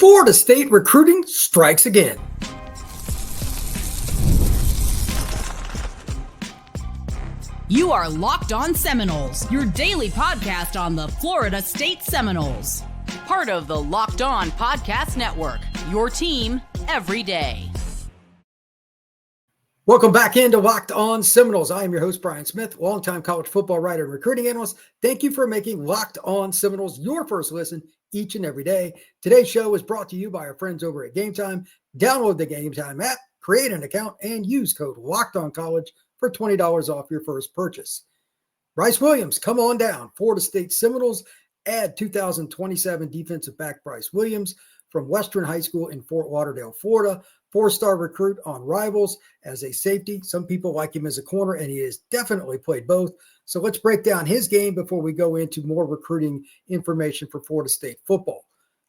Florida State recruiting strikes again. You are Locked On Seminoles, your daily podcast on the Florida State Seminoles. Part of the Locked On Podcast Network, your team every day. Welcome back into Locked On Seminoles. I am your host, Brian Smith, longtime college football writer and recruiting analyst. Thank you for making Locked On Seminoles your first listen each and every day. Today's show is brought to you by our friends over at Gametime. Download the Gametime app, create an account, and use code LOCKEDONCollege for $20 off your first purchase. Bryce Williams, come on down. Florida State Seminoles add 2027 defensive back Bryce Williams from Western High School in Fort Lauderdale, Florida. Four-star recruit on Rivals as a safety. Some people like him as a corner, and he has definitely played both. So let's break down his game before we go into more recruiting information for Florida State football.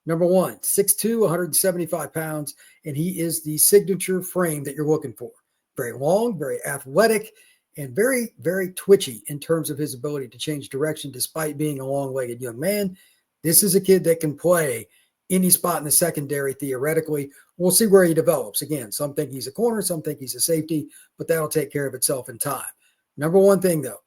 Number one, 6'2", 175 pounds, and he is the signature frame that you're looking for. Very long, very athletic, and very, very twitchy in terms of his ability to change direction despite being a long-legged young man. This is a kid that can play any spot in the secondary theoretically. We'll see where he develops. Again, some think he's a corner, some think he's a safety, but that'll take care of itself in time. Number one thing, though,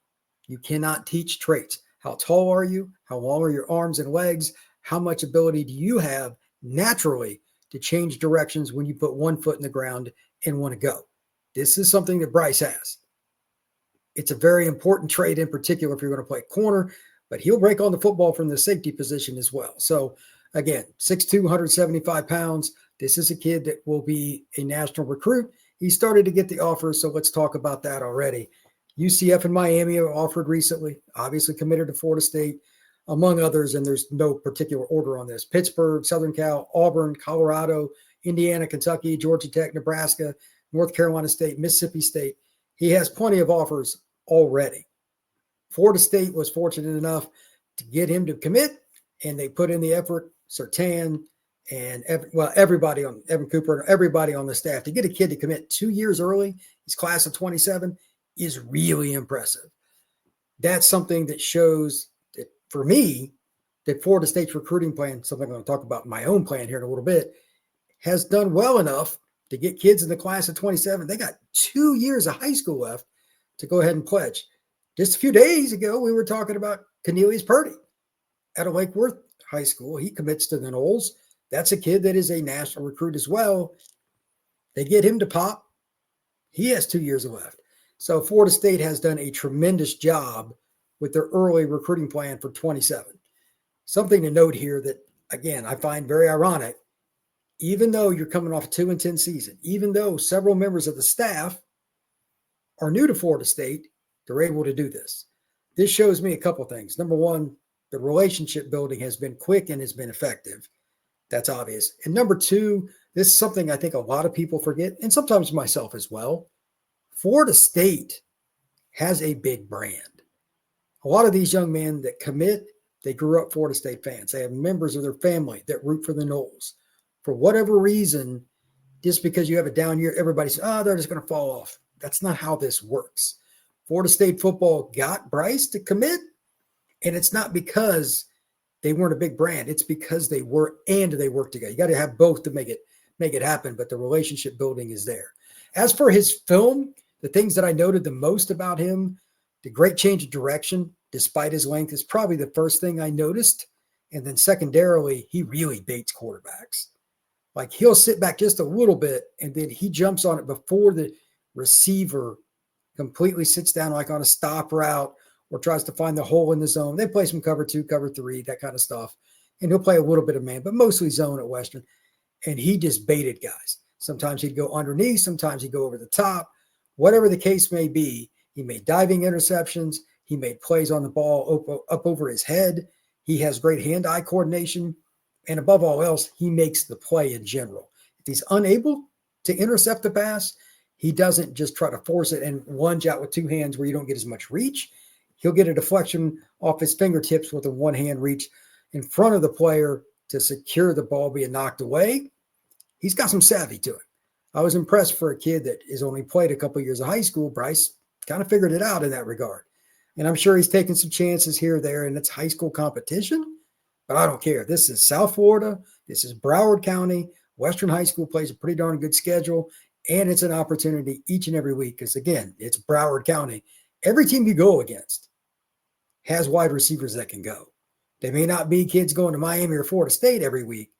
you cannot teach traits. How tall are you? How long are your arms and legs? How much ability do you have naturally to change directions when you put one foot in the ground and want to go? This is something that Bryce has. It's a very important trait in particular if you're going to play corner, but he'll break on the football from the safety position as well. So again, 6'2", 175 pounds. This is a kid that will be a national recruit. He started to get the offers, so let's talk about that already. UCF and Miami are offered recently, obviously committed to Florida State, among others, and there's no particular order on this. Pittsburgh, Southern Cal, Auburn, Colorado, Indiana, Kentucky, Georgia Tech, Nebraska, North Carolina State, Mississippi State. He has plenty of offers already. Florida State was fortunate enough to get him to commit, and they put in the effort. Sertan and everybody on Evan Cooper and everybody on the staff to get a kid to commit 2 years early. His class of 27 is really impressive. That's something that shows that for me, that Florida State's recruiting plan, something I'm going to talk about in my own plan here in a little bit, has done well enough to get kids in the class of 27. They got 2 years of high school left to go ahead and pledge. Just a few days ago, we were talking about Cornelius Purdy out of Lake Worth High School. He commits to the Noles. That's a kid that is a national recruit as well. They get him to pop. He has 2 years left. So Florida State has done a tremendous job with their early recruiting plan for 27. Something to note here that, again, I find very ironic. Even though you're coming off a 2-10 season, even though several members of the staff are new to Florida State, they're able to do this. This shows me a couple things. Number one, the relationship building has been quick and has been effective. That's obvious. And number two, this is something I think a lot of people forget, and sometimes myself as well. Florida State has a big brand. A lot of these young men that commit, they grew up Florida State fans. They have members of their family that root for the Noles. For whatever reason, just because you have a down year, everybody says, they're just going to fall off. That's not how this works. Florida State football got Bryce to commit, and it's not because they weren't a big brand. It's because they were, and they work together. You got to have both to make it happen, but the relationship building is there. As for his film, the things that I noted the most about him, the great change of direction, despite his length, is probably the first thing I noticed. And then secondarily, he really baits quarterbacks. Like he'll sit back just a little bit, and then he jumps on it before the receiver completely sits down like on a stop route or tries to find the hole in the zone. They play some cover 2, cover 3, that kind of stuff. And he'll play a little bit of man, but mostly zone at Western. And he just baited guys. Sometimes he'd go underneath. Sometimes he'd go over the top. Whatever the case may be, he made diving interceptions. He made plays on the ball up over his head. He has great hand-eye coordination. And above all else, he makes the play in general. If he's unable to intercept the pass, he doesn't just try to force it and lunge out with two hands where you don't get as much reach. He'll get a deflection off his fingertips with a one-hand reach in front of the player to secure the ball being knocked away. He's got some savvy to him. I was impressed for a kid that has only played a couple of years of high school. Bryce kind of figured it out in that regard. And I'm sure he's taking some chances here or there, and it's high school competition, but I don't care. This is South Florida. This is Broward County. Western High School plays a pretty darn good schedule, and it's an opportunity each and every week because, again, it's Broward County. Every team you go against has wide receivers that can go. They may not be kids going to Miami or Florida State every week,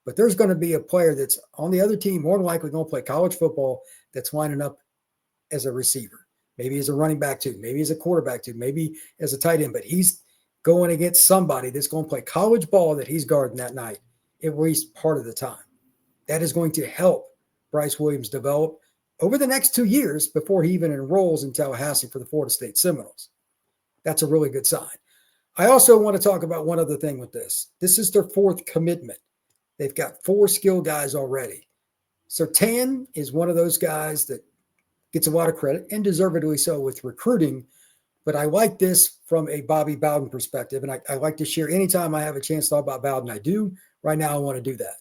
but there's going to be a player that's on the other team more than likely going to play college football that's lining up as a receiver, maybe as a running back too, maybe as a quarterback too, maybe as a tight end, but he's going against somebody that's going to play college ball that he's guarding that night at least part of the time. That is going to help Bryce Williams develop over the next 2 years before he even enrolls in Tallahassee for the Florida State Seminoles. That's a really good sign. I also want to talk about one other thing with this. This is their fourth commitment. They've got 4 skill guys already. Sertan is one of those guys that gets a lot of credit, and deservedly so, with recruiting. But I like this from a Bobby Bowden perspective, and I like to share anytime I have a chance to talk about Bowden. I do. Right now, I want to do that.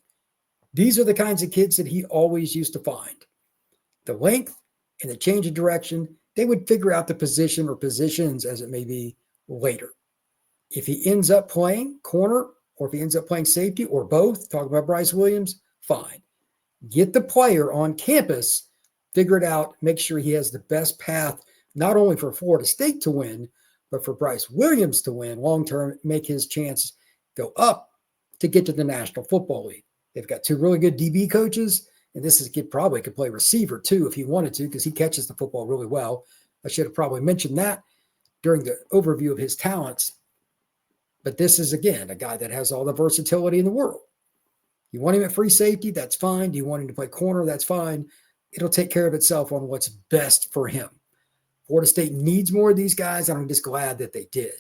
These are the kinds of kids that he always used to find. The length and the change of direction, they would figure out the position or positions, as it may be, later. If he ends up playing corner or if he ends up playing safety or both, talk about Bryce Williams, fine. Get the player on campus, figure it out, make sure he has the best path, not only for Florida State to win, but for Bryce Williams to win long-term, make his chance go up to get to the National Football League. They've got 2 really good DB coaches, and this is a kid probably could play receiver too if he wanted to because he catches the football really well. I should have probably mentioned that during the overview of his talents. But this is, again, a guy that has all the versatility in the world. You want him at free safety, that's fine. Do you want him to play corner? That's fine. It'll take care of itself on what's best for him. Florida State needs more of these guys, and I'm just glad that they did.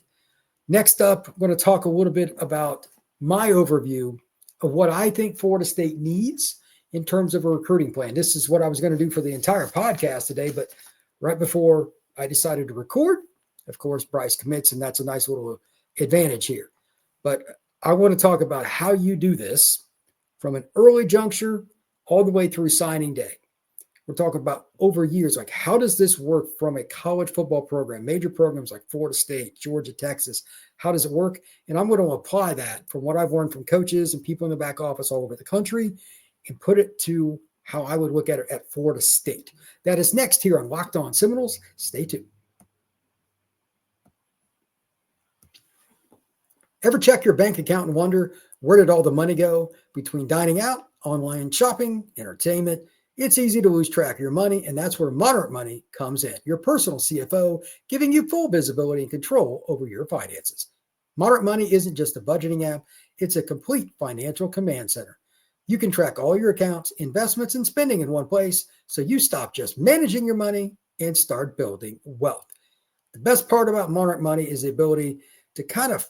Next up, I'm going to talk a little bit about my overview of what I think Florida State needs in terms of a recruiting plan. This is what I was going to do for the entire podcast today, but right before I decided to record, of course, Bryce commits, and that's a nice little advantage here. But I want to talk about how you do this from an early juncture all the way through signing day. We're talking about over years, like how does this work from a college football program, major programs like Florida State, Georgia, Texas, how does it work? And I'm going to apply that from what I've learned from coaches and people in the back office all over the country and put it to how I would look at it at Florida State. That is next here on Locked On Seminoles. Stay tuned. Ever check your bank account and wonder, where did all the money go? Between dining out, online shopping, entertainment, it's easy to lose track of your money, and that's where Moderate Money comes in, your personal CFO, giving you full visibility and control over your finances. Moderate Money isn't just a budgeting app, it's a complete financial command center. You can track all your accounts, investments, and spending in one place, so you stop just managing your money and start building wealth. The best part about Moderate Money is the ability to kind of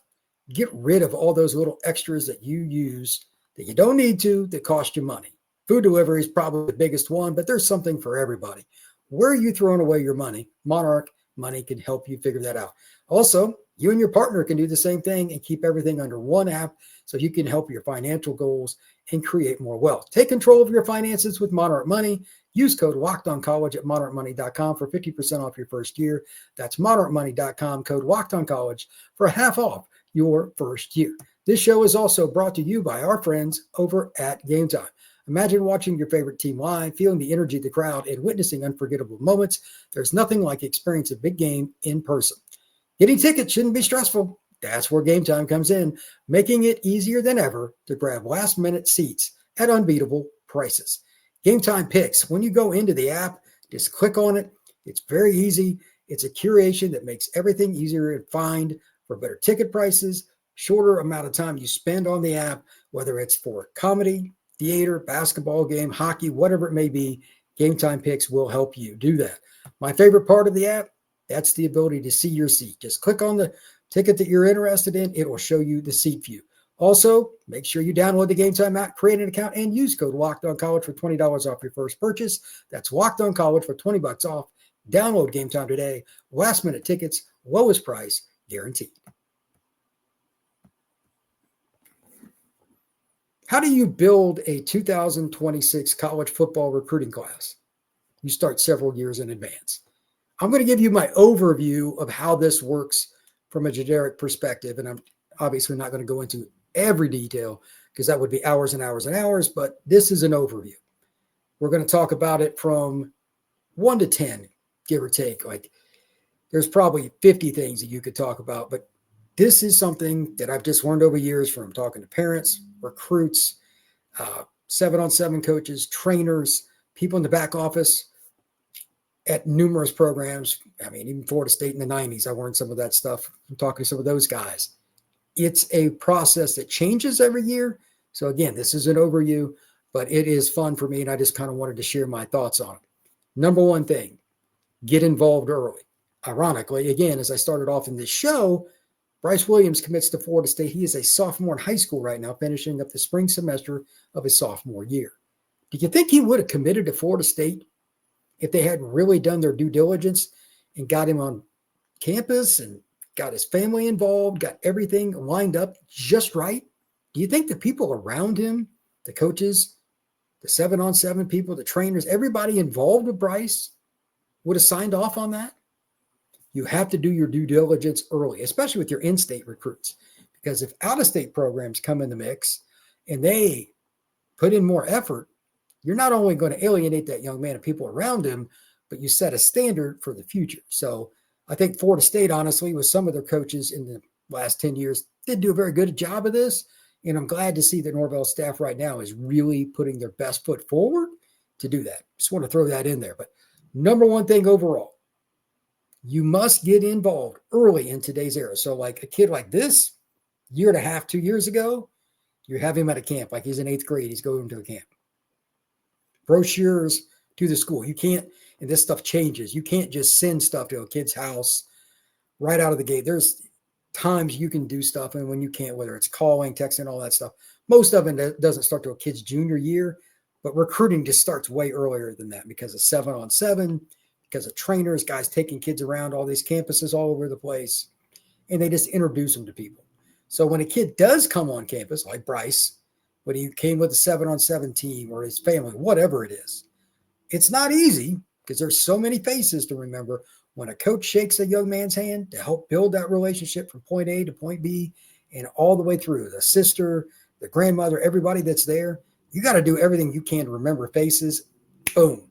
get rid of all those little extras that you use that you don't need to, that cost you money. Food delivery is probably the biggest one, but there's something for everybody. Where are you throwing away your money? Monarch Money can help you figure that out. Also, you and your partner can do the same thing and keep everything under one app so you can help your financial goals and create more wealth. Take control of your finances with Moderate Money. Use code LOCKEDONCollege at moderatemoney.com for 50% off your first year. That's moderatemoney.com, code LOCKEDONCollege for half off your first year. This show is also brought to you by our friends over at Gametime. Imagine watching your favorite team live, feeling the energy of the crowd, and witnessing unforgettable moments. There's nothing like experiencing a big game in person. Getting tickets shouldn't be stressful. That's where Gametime comes in, making it easier than ever to grab last-minute seats at unbeatable prices. Gametime Picks, when you go into the app, just click on it. It's very easy. It's a curation that makes everything easier to find for better ticket prices, shorter amount of time you spend on the app, whether it's for comedy, theater, basketball game, hockey, whatever it may be. Gametime Picks will help you do that. My favorite part of the app, that's the ability to see your seat. Just click on the ticket that you're interested in. It will show you the seat view. Also, make sure you download the Gametime app, create an account, and use code LOCKEDONCollege for $20 off your first purchase. That's LOCKEDONCollege for $20 off. Download Gametime today. Last minute tickets, lowest price guaranteed. How do you build a 2026 college football recruiting class? You start several years in advance. I'm going to give you my overview of how this works from a generic perspective, and I'm obviously not going to go into every detail because that would be hours and hours and hours, but this is an overview. We're going to talk about it from 1 to 10, give or take. Like, there's probably 50 things that you could talk about, but this is something that I've just learned over years from talking to parents, recruits, 7-on-7 coaches, trainers, people in the back office at numerous programs. I mean, even Florida State in the 90s, I learned some of that stuff. I'm talking to some of those guys. It's a process that changes every year. So again, this is an overview, but it is fun for me, and I just kind of wanted to share my thoughts on it. Number one thing, get involved early. Ironically, again, as I started off in this show, Bryce Williams commits to Florida State. He is a sophomore in high school right now, finishing up the spring semester of his sophomore year. Do you think he would have committed to Florida State if they hadn't really done their due diligence and got him on campus and got his family involved, got everything lined up just right? Do you think the people around him, the coaches, the 7-on-7 people, the trainers, everybody involved with Bryce would have signed off on that? You have to do your due diligence early, especially with your in-state recruits, because if out-of-state programs come in the mix and they put in more effort, you're not only going to alienate that young man and people around him, but you set a standard for the future. So I think Florida State, honestly, with some of their coaches in the last 10 years, did do a very good job of this. And I'm glad to see that Norvell staff right now is really putting their best foot forward to do that. Just want to throw that in there. But number one thing overall, you must get involved early in today's era. So like a kid like this, year and a half, 2 years ago, you have him at a camp. Like he's in 8th grade, he's going to a camp. Brochures to the school. You can't, and this stuff changes. You can't just send stuff to a kid's house right out of the gate. There's times you can do stuff and when you can't, whether it's calling, texting, all that stuff. Most of it doesn't start to a kid's junior year, but recruiting just starts way earlier than that because of 7-on-7, because of trainers, guys taking kids around all these campuses all over the place, and they just introduce them to people. So when a kid does come on campus, like Bryce, when he came with a 7-on-7 team or his family, whatever it is, it's not easy because there's so many faces to remember. When a coach shakes a young man's hand to help build that relationship from point A to point B and all the way through, the sister, the grandmother, everybody that's there, you got to do everything you can to remember faces, boom,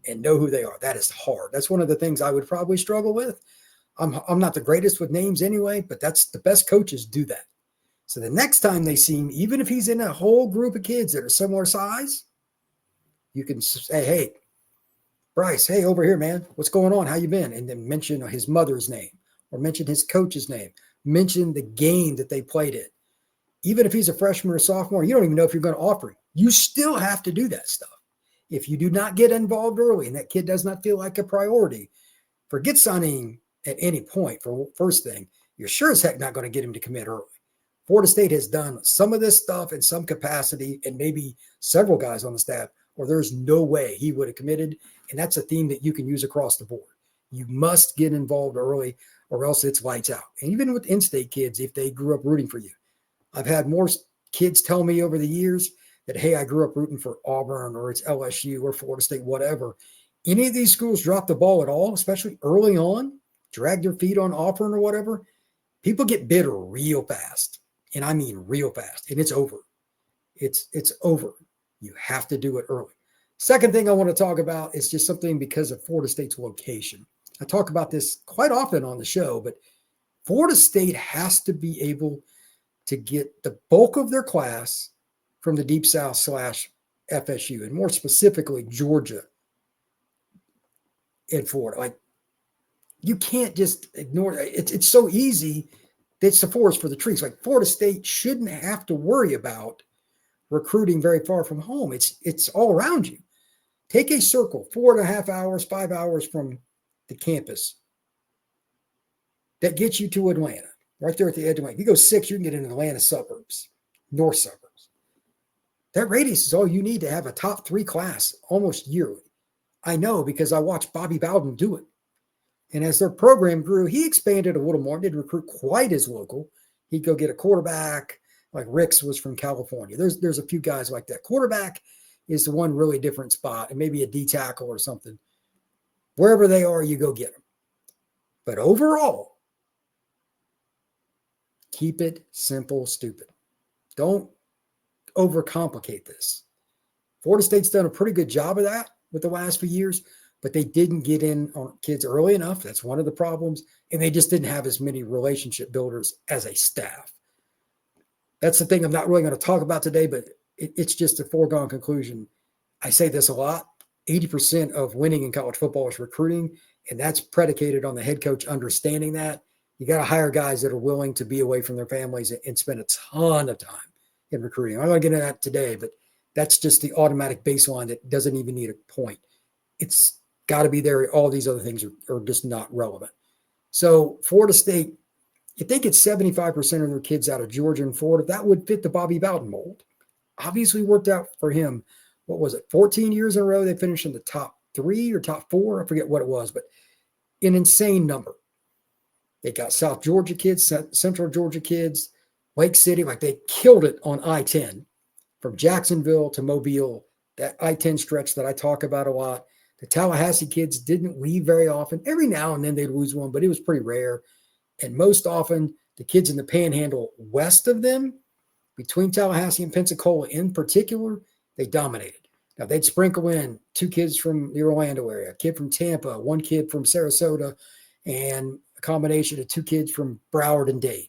and know who they are. That is hard. That's one of the things I would probably struggle with. I'm not the greatest with names anyway, but that's the best coaches do that. So the next time they see him, even if he's in a whole group of kids that are similar size, you can say, hey, Bryce, hey, over here, man, what's going on? How you been? And then mention his mother's name or mention his coach's name, mention the game that they played in. Even if he's a freshman or sophomore, you don't even know if you're going to offer him. You still have to do that stuff. If you do not get involved early and that kid does not feel like a priority, forget signing at any point. For first thing, you're sure as heck not going to get him to commit early. Florida State has done some of this stuff in some capacity, and maybe several guys on the staff, or there's no way he would have committed. And that's a theme that you can use across the board. You must get involved early or else it's lights out. And even with in-state kids, if they grew up rooting for you, I've had more kids tell me over the years that, hey, I grew up rooting for Auburn or it's LSU or Florida State, whatever. Any of these schools drop the ball at all, especially early on, drag their feet on Auburn or whatever, people get bitter real fast. And I mean real fast. And it's over. It's over. You have to do it early. Second thing I want to talk about is just something because of Florida State's location. I talk about this quite often on the show, but Florida State has to be able to get the bulk of their class from the Deep South / FSU, and more specifically, Georgia and Florida. Like, you can't just ignore it. It's so easy. It's the forest for the trees. Like, Florida State shouldn't have to worry about recruiting very far from home. It's all around you. Take a circle, 4.5 hours, 5 hours from the campus that gets you to Atlanta, right there at the edge of Atlanta. If you go 6, you can get into Atlanta suburbs, north suburbs. That radius is all you need to have a top 3 class almost yearly. I know because I watched Bobby Bowden do it. And as their program grew, he expanded a little more, didn't recruit quite as local. He'd go get a quarterback, like Ricks was from California. There's a few guys like that. Quarterback is the one really different spot, and maybe a D tackle or something. Wherever they are, you go get them. But overall, keep it simple, stupid. Don't overcomplicate this. Florida State's done a pretty good job of that with the last few years, but they didn't get in on kids early enough. That's one of the problems. And they just didn't have as many relationship builders as a staff. That's the thing I'm not really going to talk about today, but it's just a foregone conclusion. I say this a lot. 80% of winning in college football is recruiting, and that's predicated on the head coach understanding that. You got to hire guys that are willing to be away from their families and spend a ton of time in recruiting. I'm not going to get into that today, but that's just the automatic baseline that doesn't even need a point. It's got to be there. All these other things are just not relevant. So Florida State, if they get 75% of their kids out of Georgia and Florida, that would fit the Bobby Bowden mold. Obviously worked out for him. What was it? 14 years in a row, they finished in the top 3 or top 4. I forget what it was, but an insane number. They got South Georgia kids, Central Georgia kids, Lake City, like they killed it on I-10 from Jacksonville to Mobile, that I-10 stretch that I talk about a lot. The Tallahassee kids didn't leave very often. Every now and then they'd lose one, but it was pretty rare. And most often, the kids in the Panhandle west of them, between Tallahassee and Pensacola in particular, they dominated. Now, they'd sprinkle in 2 kids from the Orlando area, a kid from Tampa, 1 kid from Sarasota, and a combination of 2 kids from Broward and Dade.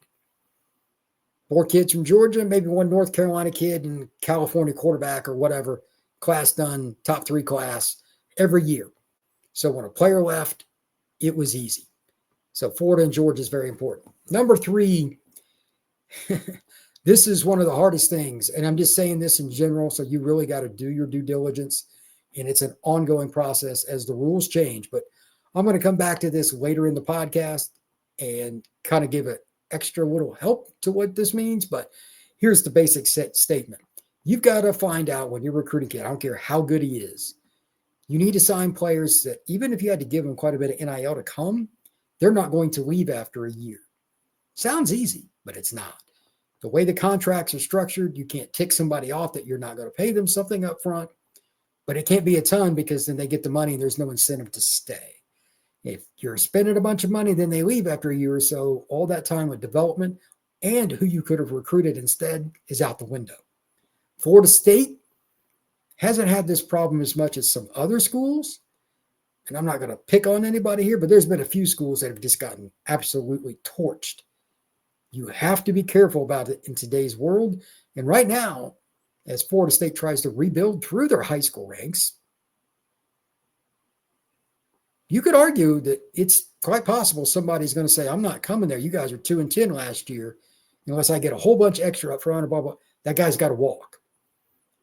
4 kids from Georgia, maybe 1 North Carolina kid and California quarterback or whatever, class done, top 3 class every year. So when a player left, it was easy. So Florida and Georgia is very important. Number 3, this is one of the hardest things, and I'm just saying this in general, so you really got to do your due diligence, and it's an ongoing process as the rules change. But I'm going to come back to this later in the podcast and kind of give an extra little help to what this means. But here's the basic statement. You've got to find out when you're recruiting a kid, I don't care how good he is, you need to sign players that even if you had to give them quite a bit of NIL to come, they're not going to leave after a year. Sounds easy, but it's not. The way the contracts are structured, you can't tick somebody off that you're not going to pay them something up front, but it can't be a ton because then they get the money and there's no incentive to stay. If you're spending a bunch of money, then they leave after a year or so. All that time with development and who you could have recruited instead is out the window. Florida State hasn't had this problem as much as some other schools. And I'm not going to pick on anybody here, but there's been a few schools that have just gotten absolutely torched. You have to be careful about it in today's world. And right now, as Florida State tries to rebuild through their high school ranks, you could argue that it's quite possible somebody's going to say, I'm not coming there. You guys are 2-10 last year. Unless I get a whole bunch extra up front or blah, blah. That guy's got to walk.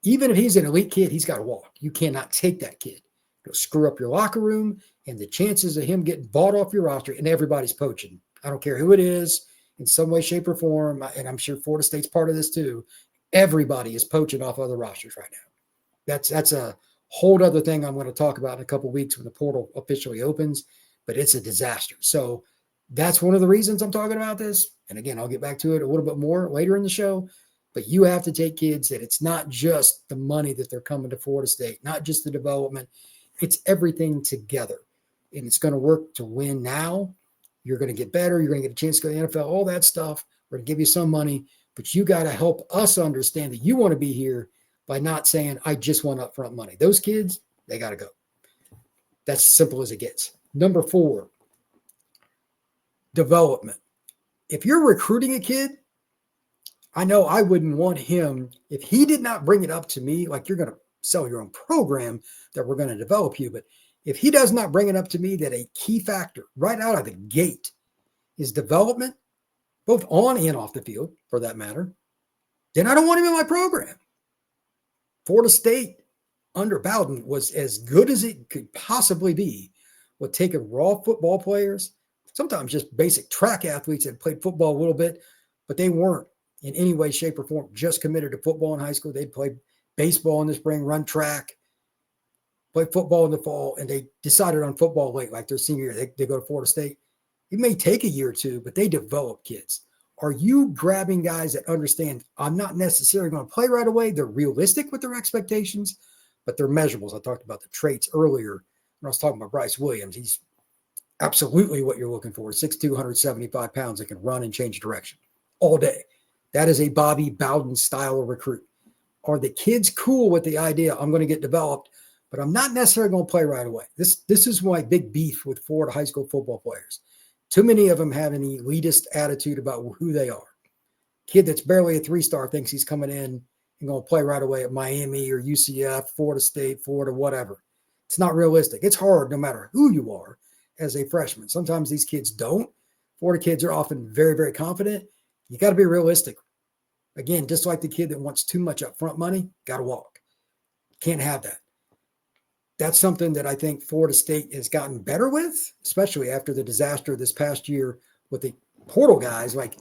Even if he's an elite kid, he's got to walk. You cannot take that kid. It'll screw up your locker room and the chances of him getting bought off your roster, and everybody's poaching. I don't care who it is in some way, shape, or form, and I'm sure Florida State's part of this too. Everybody is poaching off other rosters right now. That's a whole other thing I'm going to talk about in a couple of weeks when the portal officially opens, but it's a disaster. So that's one of the reasons I'm talking about this. And again, I'll get back to it a little bit more later in the show, but you have to take kids that it's not just the money that they're coming to Florida State, not just the development. It's everything together, and it's going to work to win now. You're going to get better. You're going to get a chance to go to the NFL, all that stuff. We're going to give you some money, but you got to help us understand that you want to be here by not saying, I just want upfront money. Those kids, they got to go. That's as simple as it gets. Number 4, development. If you're recruiting a kid, I know I wouldn't want him, if he did not bring it up to me, like you're going to sell your own program that we're going to develop you. But if he does not bring it up to me that a key factor right out of the gate is development, both on and off the field for that matter, then I don't want him in my program. Florida State under Bowden was as good as it could possibly be with taking raw football players, sometimes just basic track athletes that played football a little bit, but they weren't in any way, shape, or form just committed to football in high school. They'd play baseball in the spring, run track, play football in the fall, and they decided on football late, like their senior year. They go to Florida State. It may take a year or two, but they develop kids. Are you grabbing guys that understand I'm not necessarily going to play right away? They're realistic with their expectations, but they're measurables. I talked about the traits earlier when I was talking about Bryce Williams. He's absolutely what you're looking for. 6'2", 175 pounds that can run and change direction all day. That is a Bobby Bowden style of recruit. Are the kids cool with the idea, I'm going to get developed, but I'm not necessarily going to play right away? This is my big beef with Florida high school football players. Too many of them have an elitist attitude about who they are. Kid that's barely a 3-star thinks he's coming in and going to play right away at Miami or UCF, Florida State, Florida, whatever. It's not realistic. It's hard no matter who you are as a freshman. Sometimes these kids don't. Florida kids are often very, very confident. You got to be realistic. Again, just like the kid that wants too much upfront money, got to walk. Can't have that. That's something that I think Florida State has gotten better with, especially after the disaster this past year with the portal guys. Like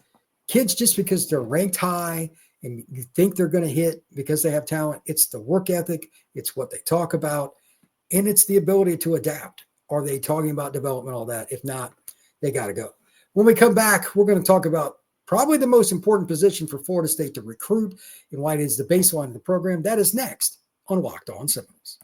kids, just because they're ranked high and you think they're going to hit because they have talent, it's the work ethic, it's what they talk about, and it's the ability to adapt. Are they talking about development, all that? If not, they got to go. When we come back, we're going to talk about probably the most important position for Florida State to recruit and why it is the baseline of the program. That is next on Locked On Seminoles.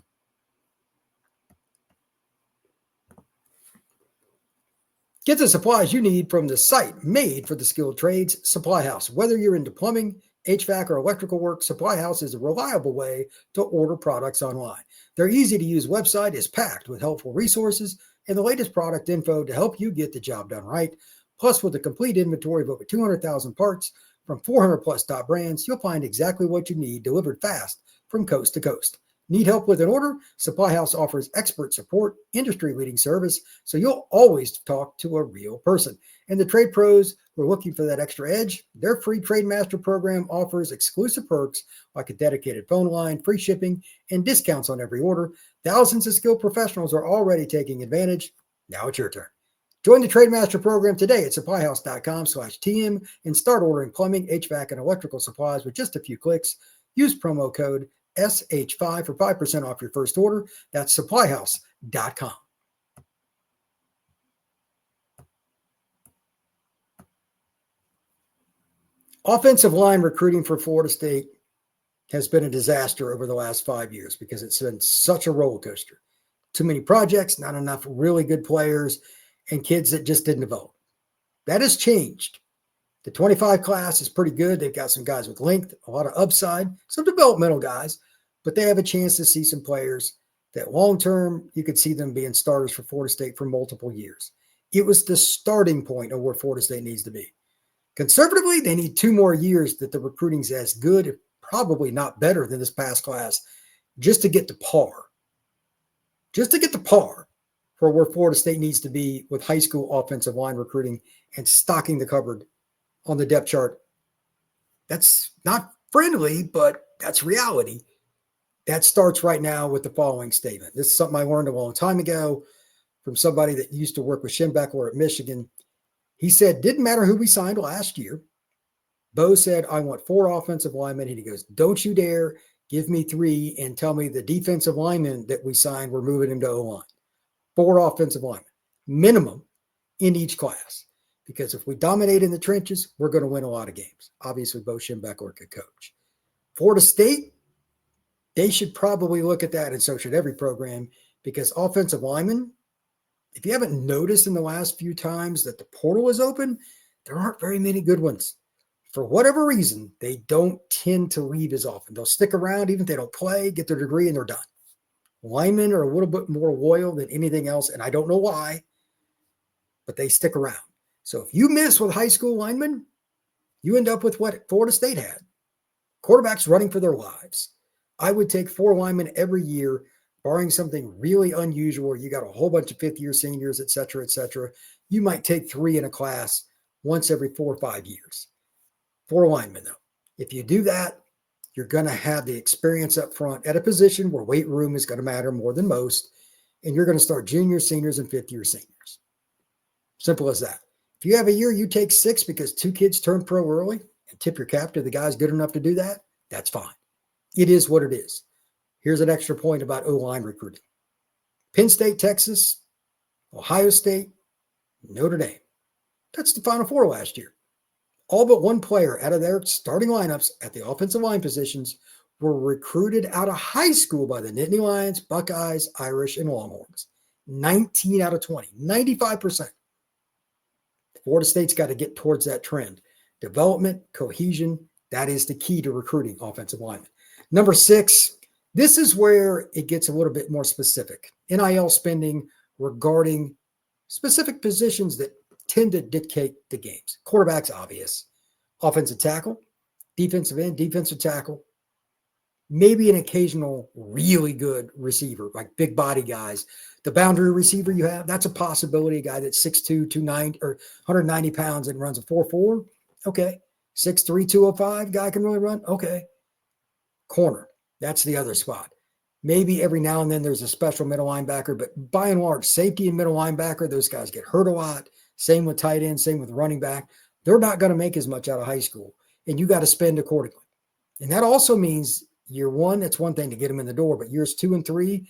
Get the supplies you need from the site made for the skilled trades, Supply House. Whether you're into plumbing, HVAC, or electrical work, Supply House is a reliable way to order products online. Their easy-to-use website is packed with helpful resources and the latest product info to help you get the job done right. Plus, with a complete inventory of over 200,000 parts from 400-plus top brands, you'll find exactly what you need delivered fast from coast to coast. Need help with an order? Supply House offers expert support, industry-leading service, so you'll always talk to a real person. And the trade pros who are looking for that extra edge, their free Trade Master program offers exclusive perks like a dedicated phone line, free shipping, and discounts on every order. Thousands of skilled professionals are already taking advantage. Now it's your turn. Join the Trade Master program today at supplyhouse.com/TM and start ordering plumbing, HVAC, and electrical supplies with just a few clicks. Use promo code SH5 for 5% off your first order. That's supplyhouse.com. Offensive line recruiting for Florida State has been a disaster over the last 5 years because it's been such a roller coaster. Too many projects, not enough really good players, and kids that just didn't develop. That has changed. The 25 class is pretty good. They've got some guys with length, a lot of upside, some developmental guys, but they have a chance to see some players that long-term, you could see them being starters for Florida State for multiple years. It was the starting point of where Florida State needs to be. Conservatively, they need 2 more years that the recruiting's as good, if probably not better than this past class, just to get to par. Just to get to par for where Florida State needs to be with high school offensive line recruiting and stocking the cupboard on the depth chart. That's not friendly, but that's reality. That starts right now with the following statement. This is something I learned a long time ago from somebody that used to work with Schembechler at Michigan. He said, didn't matter who we signed last year. Bo said, I want 4 offensive linemen. And he goes, don't you dare give me 3 and tell me the defensive linemen that we signed, we're moving him to O-line. 4 offensive linemen, minimum in each class. Because if we dominate in the trenches, we're going to win a lot of games. Obviously, Bo Schembechler could coach. Florida State, they should probably look at that, and so should every program, because offensive linemen, if you haven't noticed in the last few times that the portal is open, there aren't very many good ones. For whatever reason, they don't tend to leave as often. They'll stick around even if they don't play, get their degree, and they're done. Linemen are a little bit more loyal than anything else, and I don't know why, but they stick around. So if you miss with high school linemen, you end up with what Florida State had. Quarterbacks running for their lives. I would take 4 linemen every year, barring something really unusual. You got a whole bunch of 5th-year seniors, et cetera, et cetera. You might take 3 in a class once every 4 or 5 years. 4 linemen, though. If you do that, you're going to have the experience up front at a position where weight room is going to matter more than most, and you're going to start juniors, seniors, and 5th-year seniors. Simple as that. If you have a year you take 6 because 2 kids turn pro early and tip your cap to the guys good enough to do that, that's fine. It is what it is. Here's an extra point about O-line recruiting. Penn State, Texas, Ohio State, Notre Dame. That's the Final Four last year. All but 1 player out of their starting lineups at the offensive line positions were recruited out of high school by the Nittany Lions, Buckeyes, Irish, and Longhorns. 19 out of 20, 95%. Florida State's got to get towards that trend. Development, cohesion, that is the key to recruiting offensive linemen. Number 6, this is where it gets a little bit more specific. NIL spending regarding specific positions that tend to dictate the games. Quarterback's obvious. Offensive tackle, defensive end, defensive tackle, maybe an occasional really good receiver, like big body guys. The boundary receiver you have, that's a possibility. A guy that's 6'2", 290 or 190 pounds and runs a 4.4. Okay. 6'3", 205, guy can really run. Okay. Corner, that's the other spot. Maybe every now and then there's a special middle linebacker, but by and large, safety and middle linebacker, those guys get hurt a lot. Same with tight end, same with running back. They're not going to make as much out of high school, and you got to spend accordingly. And that also means year one, it's one thing to get them in the door, but years 2 and 3,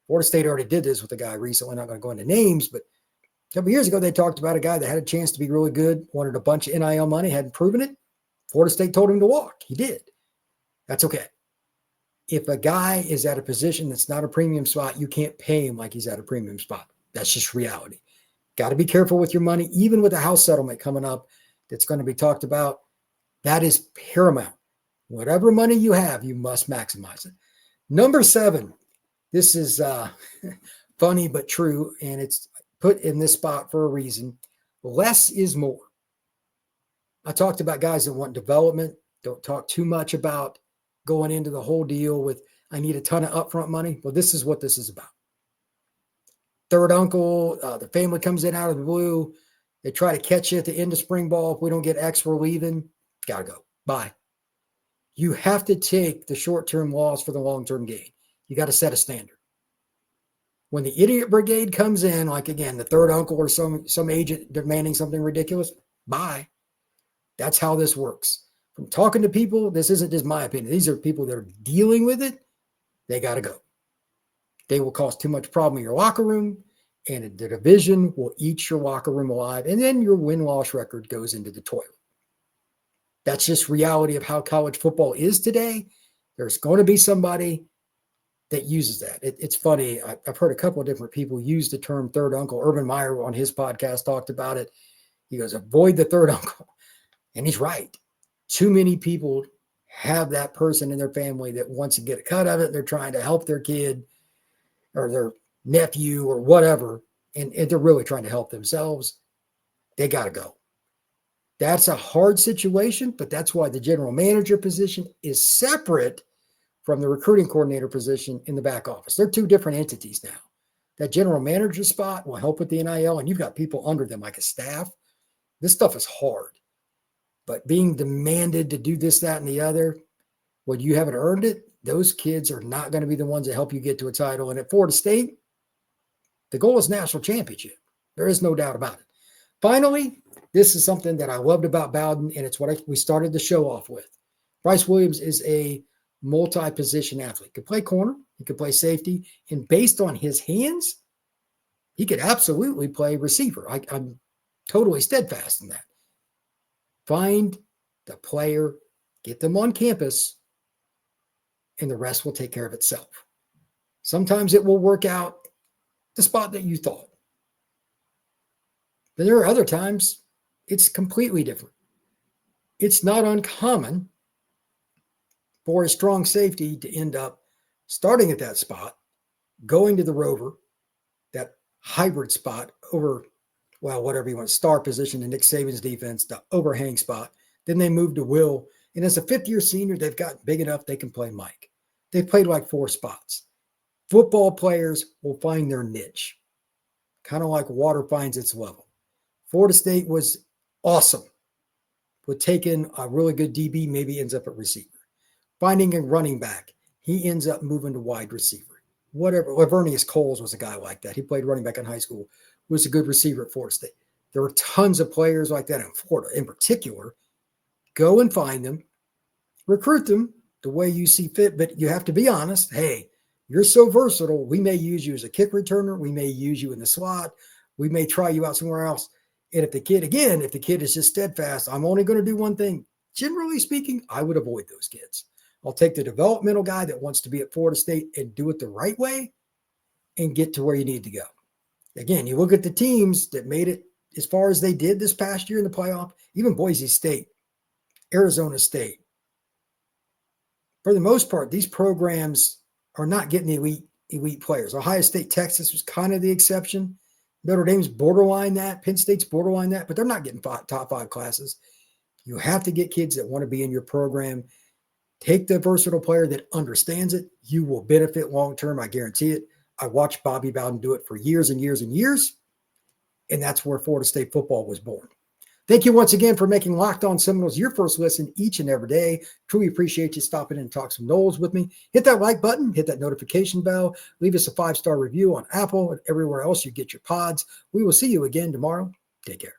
Florida State already did this with a guy recently. I'm not going to go into names, but a couple years ago, they talked about a guy that had a chance to be really good, wanted a bunch of NIL money, hadn't proven it. Florida State told him to walk. He did. That's okay. If a guy is at a position that's not a premium spot, you can't pay him like he's at a premium spot. That's just reality. Got to be careful with your money, even with a house settlement coming up that's going to be talked about. That is paramount. Whatever money you have, you must maximize it. Number 7, this is funny but true, and it's put in this spot for a reason. Less is more. I talked about guys that want development. Don't talk too much about going into the whole deal with, I need a ton of upfront money. Well, this is what this is about. Third uncle, the family comes in out of the blue. They try to catch you at the end of spring ball. If we don't get X, we're leaving. Got to go. Bye. You have to take the short-term loss for the long-term gain. You got to set a standard. When the idiot brigade comes in, like again, the third uncle or some agent demanding something ridiculous, bye. That's how this works. From talking to people, this isn't just my opinion. These are people that are dealing with it. They got to go. They will cause too much problem in your locker room, and the division will eat your locker room alive, and then your win-loss record goes into the toilet. That's just reality of how college football is today. There's going to be somebody that uses that. It's funny. I've heard a couple of different people use the term third uncle. Urban Meyer on his podcast talked about it. He goes, avoid the third uncle. And he's right. Too many people have that person in their family that wants to get a cut of it. They're trying to help their kid or their nephew or whatever, and they're really trying to help themselves. They got to go. That's a hard situation, but that's why the general manager position is separate from the recruiting coordinator position in the back office. They're two different entities now. That general manager spot will help with the NIL, and you've got people under them like a staff. This stuff is hard. But being demanded to do this, that, and the other, when you haven't earned it, those kids are not going to be the ones that help you get to a title. And at Florida State, the goal is national championship. There is no doubt about it. Finally, this is something that I loved about Bowden, and it's what we started the show off with. Bryce Williams is a multi-position athlete. He could play corner, he could play safety, and based on his hands, he could absolutely play receiver. I'm totally steadfast in that. Find the player, get them on campus, and the rest will take care of itself. Sometimes it will work out the spot that you thought. But there are other times it's completely different. It's not uncommon for a strong safety to end up starting at that spot, going to the rover, that hybrid spot over, well, whatever you want, star position in Nick Saban's defense, the overhang spot. Then they move to Will. And as a fifth-year senior, they've gotten big enough they can play Mike. They've played like 4 spots. Football players will find their niche, kind of like water finds its level. Florida State was awesome with taking a really good DB, maybe ends up at receiver. Finding a running back, he ends up moving to wide receiver. Whatever. Lavernius Coles was a guy like that. He played running back in high school, was a good receiver at Florida State. There are tons of players like that in Florida in particular. Go and find them, recruit them the way you see fit, but you have to be honest. Hey, you're so versatile. We may use you as a kick returner. We may use you in the slot. We may try you out somewhere else. And if the kid is just steadfast, I'm only going to do one thing. Generally speaking, I would avoid those kids. I'll take the developmental guy that wants to be at Florida State and do it the right way and get to where you need to go. Again, you look at the teams that made it as far as they did this past year in the playoff, even Boise State, Arizona State, for the most part, these programs are not getting elite players. Ohio State, Texas was kind of the exception. Notre Dame's borderline that. Penn State's borderline that, but they're not getting top 5 classes. You have to get kids that want to be in your program. Take the versatile player that understands it. You will benefit long-term. I guarantee it. I watched Bobby Bowden do it for years and years and years, and that's where Florida State football was born. Thank you once again for making Locked On Seminoles your first listen each and every day. Truly appreciate you stopping in and talk some Noles with me. Hit that like button, hit that notification bell, leave us a 5-star review on Apple and everywhere else you get your pods. We will see you again tomorrow. Take care.